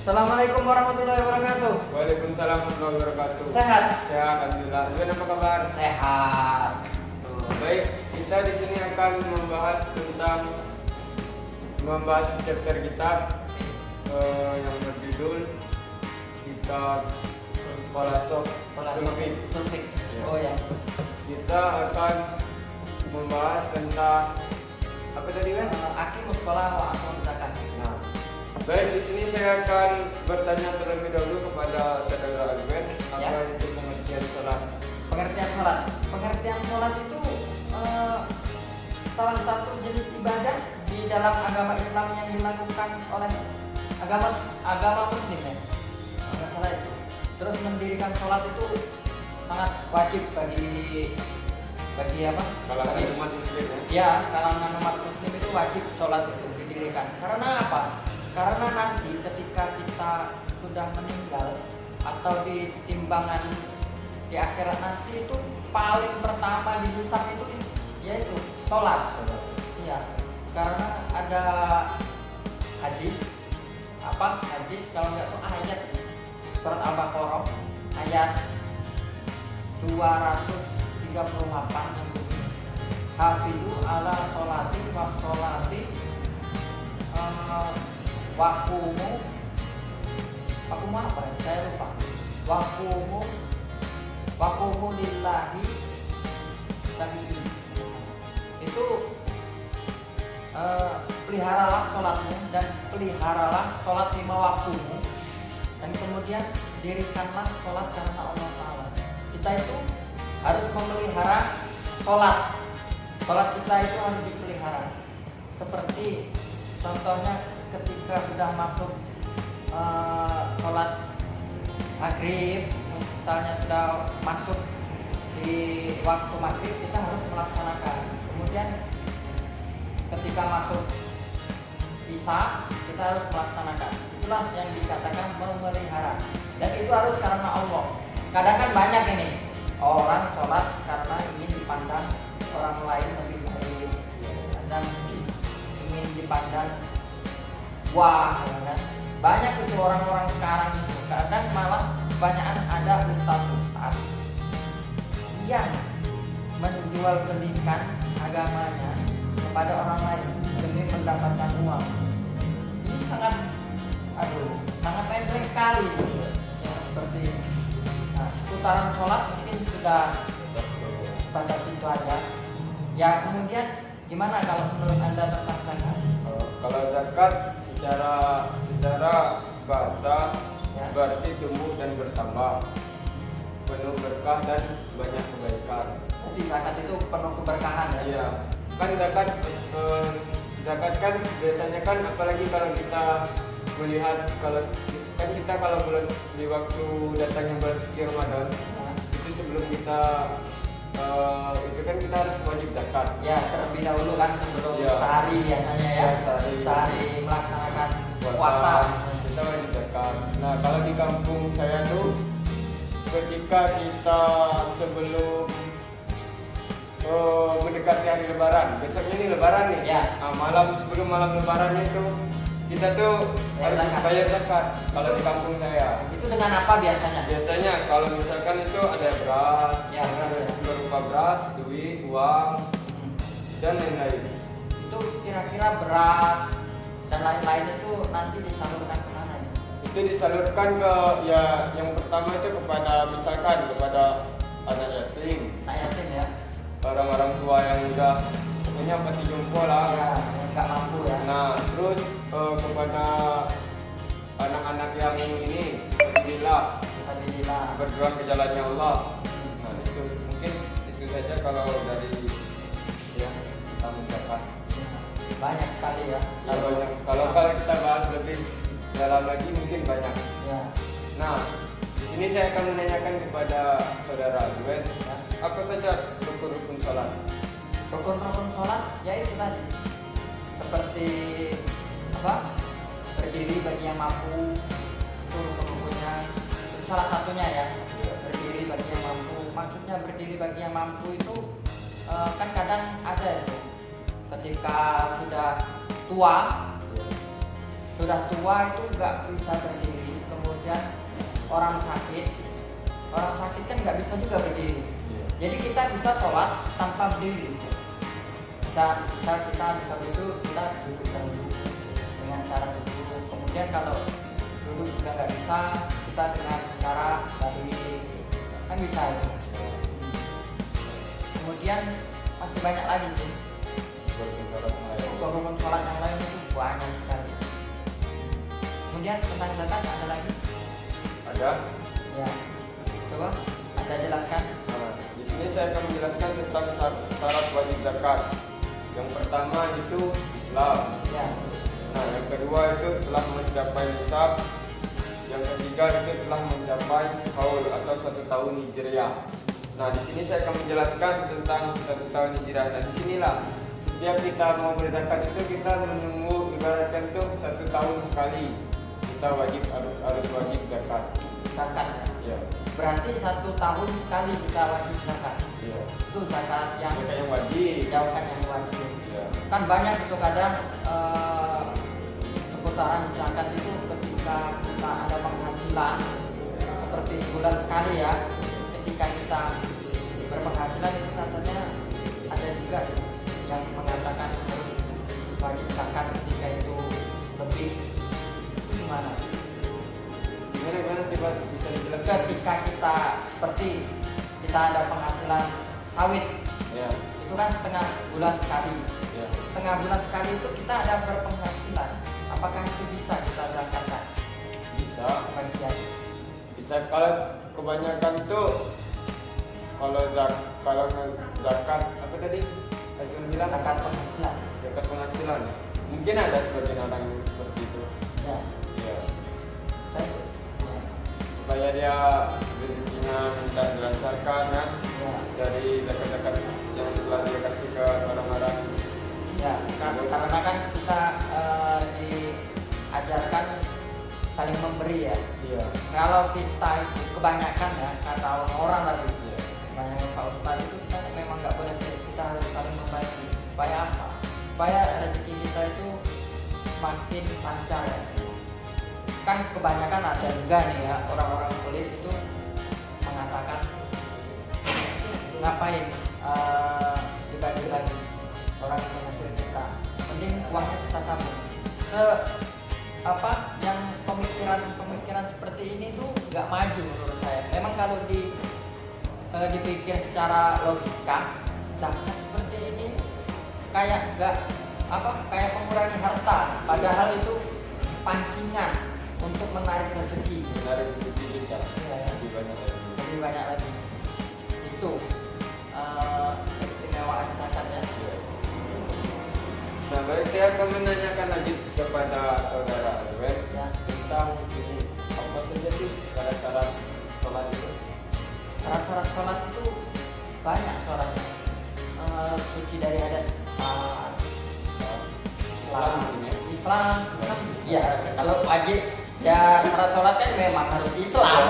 Assalamualaikum warahmatullahi wabarakatuh. Waalaikumsalam warahmatullahi wabarakatuh. Sehat? Sehat, alhamdulillah. Gimana apa kabar? Sehat. Baik, kita di sini akan membahas chapter kitab yang berjudul Kitab Falasok Sulfik. Ya. Oh ya. Kita akan membahas tentang apa tadi kan? Aqimus shalah wa atuz zakat. Nah, baik, di sini saya akan bertanya terlebih dahulu kepada saudara Agwen, apa Ya. itu pengertian sholat? Pengertian sholat. Pengertian sholat itu salah satu jenis ibadah di dalam agama Islam yang dilakukan oleh agama Muslim ya. Nggak salah itu. Terus mendirikan sholat itu sangat wajib bagi apa? Kalangan umat muslim ya? Ya, kalangan umat muslim itu wajib sholat itu didirikan. Karena apa? Karena nanti ketika kita sudah meninggal atau di timbangan di akhirat nanti itu paling pertama dihisab itu yaitu sholat. Iya, karena ada hadis kalau nggak tuh ayat surat Al-Baqarah ayat 238 yang bunyi hafidu ala sholati wa sholati wakumu apa ya? Saya lupa. Wakumu lillahi sabiin. Itu peliharalah sholatmu dan peliharalah sholat 5 waktumu, dan kemudian dirikanlah sholat karena Allah Ta'ala. Kita itu harus memelihara sholat kita itu harus dipelihara. Seperti contohnya ketika sudah masuk sholat maghrib, misalnya sudah masuk di waktu maghrib, kita harus melaksanakan. Kemudian ketika masuk isya, kita harus melaksanakan. Itulah yang dikatakan memelihara, dan itu harus karena Allah. Kadang kan banyak ini orang sholat karena ingin dipandang orang lain lebih baik, dan ingin dipandang wah, kan? Banyak itu orang-orang sekarang itu. Kadang malah kebanyakan ada ustaz yang menjual belikan agamanya kepada orang lain demi mendapatkan uang. Ini sangat enteng sekali ya, seperti ini. Nah, putaran sholat mungkin sudah batas itu aja. Ya, kemudian gimana kalau menurut Anda tentang zakat? Kalau zakat secara bahasa Ya. berarti tumbuh dan bertambah, penuh berkah dan banyak kebaikan. Jadi zakat itu penuh keberkahan ya. Iya, kan zakat kan biasanya kan, apalagi kalau kita melihat kalau bulan di waktu datangnya bulan suci Ramadan, itu sebelum kita itu kan kita harus wajib zakat. Ya, terlebih dahulu kan sebelum Ya. sehari biasanya ya. Ya, sehari melaksanakan puasa. Kita wajib zakat. Nah, kalau di kampung saya tuh ketika kita sebelum mendekati hari Lebaran, besoknya ini Lebaran nih. Ya. Nah, sebelum malam Lebaran itu kita tuh Bayar harus zakat. bayar zakat. Kalau di kampung saya, Itu dengan apa biasanya? biasanya kalau misalkan itu ada beras, Ya, beras. berupa beras, duit, uang, dan lain-lain. Itu kira-kira beras dan lain-lain itu nanti disalurkan ke mana ya? Itu disalurkan ke, ya, yang pertama itu kepada kepada anak yatim, Ya. orang-orang tua yang udah punya mati jompo lah. Ya, yang nggak mampu ya. Nah, terus kepada anak-anak yang ini alhamdulillah Alhamdulillah. berjuang ke jalannya Allah. Nah, itu mungkin itu saja kalau dari ya kita mendapat. Banyak sekali ya. Kalau kita bahas lebih dalam lagi mungkin banyak. Ya. Nah, di sini saya akan menanyakan kepada saudara Agwen, apa saja rukun-rukun sholat? Rukun-rukun sholat ya itu tadi, seperti berdiri bagi yang mampu, itu rukun-rukunnya. Itu salah satunya ya. Berdiri bagi yang mampu. Maksudnya berdiri bagi yang mampu itu kan kadang ada itu ketika sudah tua sudah tua itu nggak bisa berdiri, kemudian orang sakit kan nggak bisa juga berdiri. Jadi kita bisa sholat tanpa berdiri. Bisa kita bisa duduk, kita duduk dahulu dengan cara duduk. Kemudian kalau duduk juga nggak bisa, kita dengan cara berdiri kan bisa itu. Kemudian masih banyak lagi sih. Rukun sholat yang lain itu banyak sekali. Kemudian tentang zakat ada lagi? Ada. Ya. Coba Anda jelaskan. Nah, di sini saya akan menjelaskan tentang syarat wajib zakat. Yang pertama itu Islam. Ya. Nah, yang kedua itu telah mencapai nisab. Yang ketiga itu telah mencapai haul atau 1 tahun hijriah. Nah, di sini saya akan menjelaskan tentang 1 tahun hijriah. Nah, disinilah setiap kita mau berzakat itu kita menunggu ibaratkan itu 1 tahun sekali kita harus wajib zakat. Zakat. Ya. Berarti 1 tahun sekali kita wajib zakat. Iya. Itu zakat yang wajib. jauhkan yang wajib. Iya. Kan banyak itu kadang seputaran zakat itu ketika kita ada penghasilan seperti sebulan sekali ya, ketika kita berpenghasilan itu katanya ada juga yang mengatakan harus wajib zakat ketika itu lebih. Itu gimana? Gimana coba bisa dijelaskan? Ketika kita seperti kita ada penghasilan sawit, Ya. itu kan setengah bulan sekali. Ya. Setengah bulan sekali itu kita ada berpenghasilan. Apakah itu bisa kita zakatkan? Bisa. Bagian. Bisa kalau kebanyakan tuh kalau zakat apa tadi? Saya bilang Zakat penghasilan. zakat penghasilan. Mungkin ada sebagian orang yang seperti itu. Ya. Ya. Baik. Ya. Supaya dia rezekinya tidak dilancarkan kan Ya. dari zakat-zakat yang telah dia kasih ke orang-orang. Ya. Karena kan kita diajarkan saling memberi ya. Iya. Kalau kita itu kebanyakan ya kata orang lagi. Iya. Banyak Pak Ustadz itu kita memang nggak boleh, kita harus saling membagi. Supaya apa? Supaya rezeki kita itu semakin lancar ya. Kan kebanyakan ada juga nih ya orang-orang kulit itu mengatakan ngapain dibagi-bagi orang yang menghasil kita, mending uangnya kita tabung. Yang pemikiran seperti ini tuh nggak maju menurut saya. Memang kalau dipikir secara logika, zakat seperti ini kayak kayak mengurangi harta, padahal itu pancingan untuk menarik rezeki. Menarik rezeki kita. Ya. Lebih banyak lagi. Lebih banyak lagi. Itu keistimewaan zakatnya. Ya. Nah, baik, saya akan menanyakan lagi kepada saudara Erwin Ya. tentang ini apa saja sih syarat-syarat sholat itu? Syarat-syarat sholat itu banyak syaratnya. Suci dari hadas. Islam. Ya, kalau wajib ya syarat sholat kan memang harus Islam.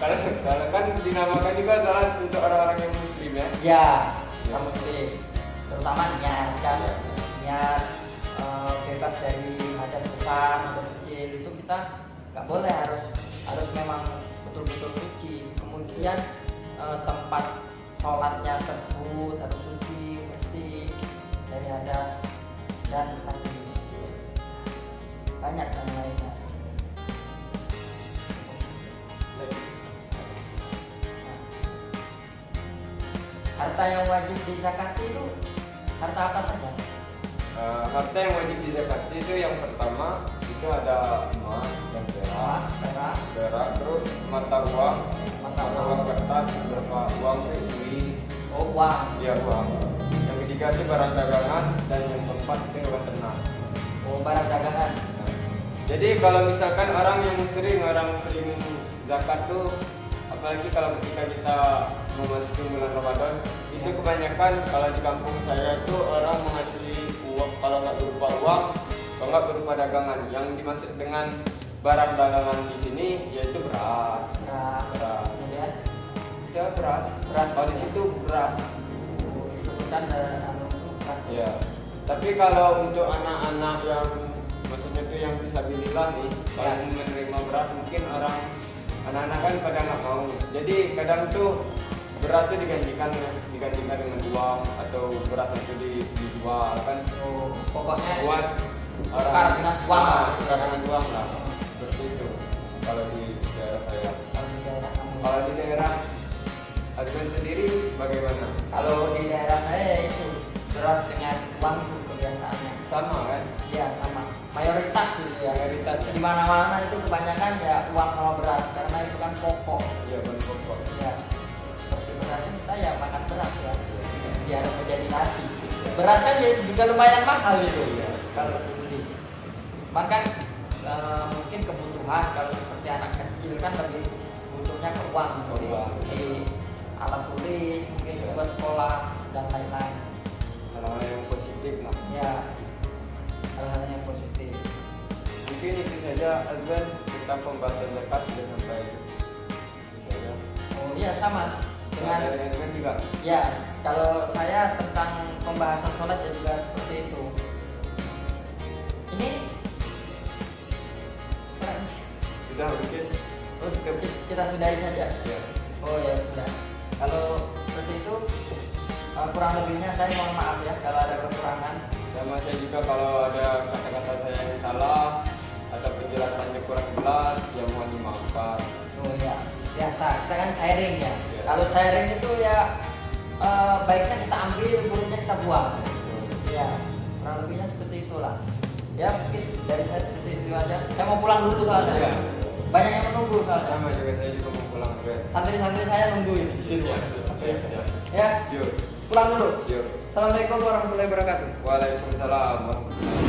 Kalau kan dinamakan juga sholat untuk orang-orang yang muslim ya. Ya, orang muslim. Terutama niat kan. Niat bebas dari hadas besar, hadas kecil itu kita nggak boleh, harus memang betul-betul suci. Kemudian tempat sholatnya tersebut harus suci, bersih dari hadas dan masih banyak yang lainnya. Harta yang wajib dizakati itu harta apa saja? Harta yang wajib dizakati itu yang pertama itu ada emas dan Emas, perak, terus mata uang kertas, berupa uang duit, uang. ya uang. Yang ketiga itu barang dagangan dan yang keempat itu hewan ternak. Barang dagangan. Jadi kalau misalkan orang sering zakat tuh, apalagi kalau ketika kita memasuki bulan Ramadan, itu kebanyakan kalau di kampung saya itu orang menghasilkan uang, kalau nggak berupa uang, kalau nggak berupa dagangan. Yang dimaksud dengan barang dagangan di sini yaitu beras. Kemudian Ya beras. Kalau di situ beras. disebutkan itu beras. Ya. Tapi kalau untuk anak-anak yang maksudnya itu yang fisabilillah nih, kalau menerima beras mungkin orang anak-anak kan pada nggak mau. Jadi kadang tuh beras itu digantikan dengan uang atau beras itu dijual kan. Oh, pokoknya Buat tukar dengan uang. tukar dengan uang lah. Seperti itu. Kalau di daerah saya. Kalau di daerah kamu. Kalau di daerah Adven sendiri bagaimana? Kalau di daerah saya itu beras dengan uang itu kebiasaannya. Sama kan? Iya sama. Mayoritas gitu ya. Mayoritas. Di mana-mana itu kebanyakan ya uang sama beras karena itu kan pokok. Iya bahan pokok. Ya. Seperti berasnya kita ya makan beras ya. Biar menjadi nasi. Beras kan ya juga lumayan mahal gitu ya kalau dibeli. Makan mungkin kebutuhan kalau seperti anak kecil kan lebih butuhnya ke uang. Uang. Di alat tulis mungkin buat sekolah dan lain-lain. Hal-hal yang positif lah. Ya, hal-hal yang positif. Mungkin itu saja Adven tentang pembahasan zakat sudah sampai itu saja. Oh iya sama dengan Dari Adven juga. ya kalau saya tentang pembahasan sholat ya juga seperti itu. Ini Sudah mungkin. terus kita sudahi saja. Ya. Oh ya sudah. Kalau seperti itu kurang lebihnya saya mohon maaf ya kalau ada kekurangan. Sama saya juga kalau ada kata-kata saya yang salah atau penjelasannya kurang jelas, ya mohon dimaafkan. Oh ya biasa kita kan sharing ya. Ya. Kalau sharing itu ya baiknya kita ambil, buruknya kita buang. Ya kurang lebihnya seperti itulah. Ya mungkin dari saya seperti itu aja. Saya mau pulang dulu soalnya. Ya. Banyak yang menunggu soalnya. Sama juga saya juga mau pulang juga. Santri-santri saya nungguin di luar. Ya. Ya Yuk. pulang dulu. Yuk. Assalamualaikum warahmatullahi wabarakatuh. Waalaikumsalam warahmatullahi wabarakatuh.